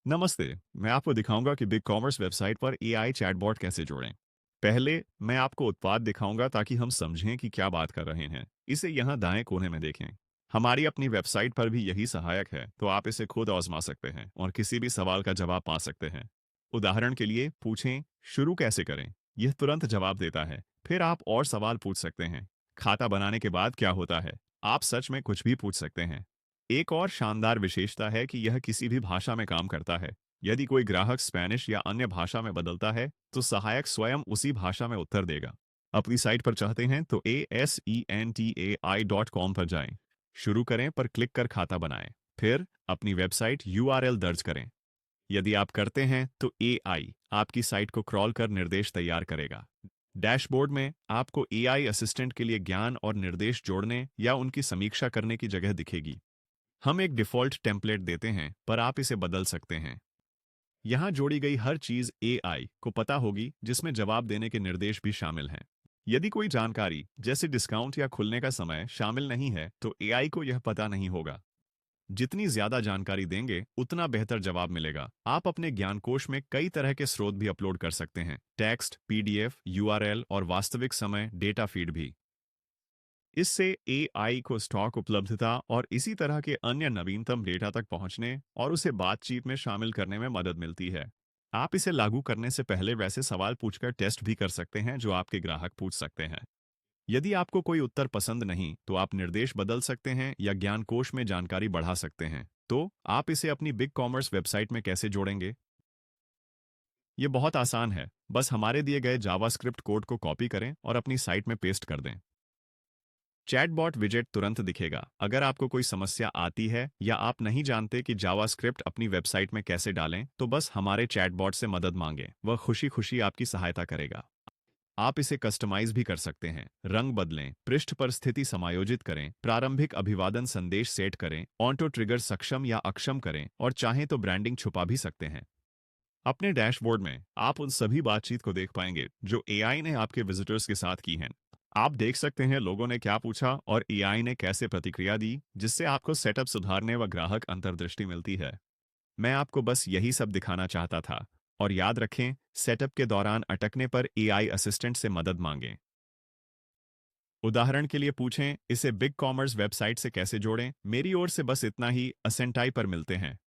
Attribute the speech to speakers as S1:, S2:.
S1: नमस्ते। मैं आपको दिखाऊंगा कि बिग कॉमर्स वेबसाइट पर एआई चैटबॉट कैसे जोड़ें। पहले मैं आपको उत्पाद दिखाऊंगा ताकि हम समझें कि क्या बात कर रहे हैं। इसे यहाँ दाएं कोने में देखें। हमारी अपनी वेबसाइट पर भी यही सहायक है, तो आप इसे खुद आजमा सकते हैं और किसी भी सवाल का जवाब पा सकते हैं। उदाहरण के लिए पूछें, शुरू कैसे करें। यह तुरंत जवाब देता है। फिर आप और सवाल पूछ सकते हैं। खाता बनाने के बाद क्या होता है। आप सच में कुछ भी पूछ सकते हैं। एक और शानदार विशेषता है कि यह किसी भी भाषा में काम करता है। यदि कोई ग्राहक स्पेनिश या अन्य भाषा में बदलता है, तो सहायक स्वयं उसी भाषा में उत्तर देगा। अपनी साइट पर चाहते हैं तो asentai.com पर जाएं। शुरू करें पर क्लिक कर खाता बनाएं। फिर अपनी वेबसाइट यूआरएल दर्ज करें। यदि आप करते हैं तो एआई आपकी साइट को क्रॉल कर निर्देश तैयार करेगा। डैशबोर्ड में आपको एआई असिस्टेंट के लिए ज्ञान और निर्देश जोड़ने या उनकी समीक्षा करने की जगह दिखेगी। हम एक डिफ़ॉल्ट टेम्पलेट देते हैं, पर आप इसे बदल सकते हैं। यहाँ जोड़ी गई हर चीज़ एआई को पता होगी, जिसमें जवाब देने के निर्देश भी शामिल हैं। यदि कोई जानकारी, जैसे डिस्काउंट या खुलने का समय, शामिल नहीं है, तो एआई को यह पता नहीं होगा। जितनी ज़्यादा जानकारी देंगे, उतना बेहतर जवाब मिलेगा। आप अपने ज्ञानकोश में कई तरह के स्रोत भी अपलोड कर सकते हैं। टेक्स्ट, पीडीएफ, यूआरएल और वास्तविक समय डेटा फीड भी। इससे एआई को स्टॉक उपलब्धता और इसी तरह के अन्य नवीनतम डेटा तक पहुंचने और उसे बातचीत में शामिल करने में मदद मिलती है। आप इसे लागू करने से पहले वैसे सवाल पूछकर टेस्ट भी कर सकते हैं जो आपके ग्राहक पूछ सकते हैं। यदि आपको कोई उत्तर पसंद नहीं, तो आप निर्देश बदल सकते हैं या ज्ञानकोश में जानकारी बढ़ा सकते हैं। तो आप इसे अपनी बिग कॉमर्स वेबसाइट में कैसे जोड़ेंगे? ये बहुत आसान है। बस हमारे दिए गए जावास्क्रिप्ट कोड को कॉपी करें और अपनी साइट में पेस्ट कर दें। चैटबॉट विजेट तुरंत दिखेगा। अगर आपको कोई समस्या आती है या आप नहीं जानते कि जावास्क्रिप्ट अपनी वेबसाइट में कैसे डालें, तो बस हमारे चैटबॉट से मदद मांगें। वह खुशी-खुशी आपकी सहायता करेगा। आप इसे कस्टमाइज भी कर सकते हैं। रंग बदलें, पृष्ठ पर स्थिति समायोजित करें, प्रारंभिक अभिवादन संदेश सेट करें, ऑटो ट्रिगर सक्षम या अक्षम करें और चाहें तो ब्रांडिंग छुपा भी सकते हैं। अपने डैशबोर्ड में आप उन सभी बातचीत को देख पाएंगे जो एआई ने आपके विजिटर्स के साथ की हैं। आप देख सकते हैं लोगों ने क्या पूछा और एआई ने कैसे प्रतिक्रिया दी, जिससे आपको सेटअप सुधारने व ग्राहक अंतर्दृष्टि मिलती है। मैं आपको बस यही सब दिखाना चाहता था। और याद रखें, सेटअप के दौरान अटकने पर एआई असिस्टेंट से मदद मांगें। उदाहरण के लिए पूछें, इसे बिग कॉमर्स वेबसाइट से कैसे जोड़ें। मेरी ओर से बस इतना ही। असेंटाई पर मिलते हैं।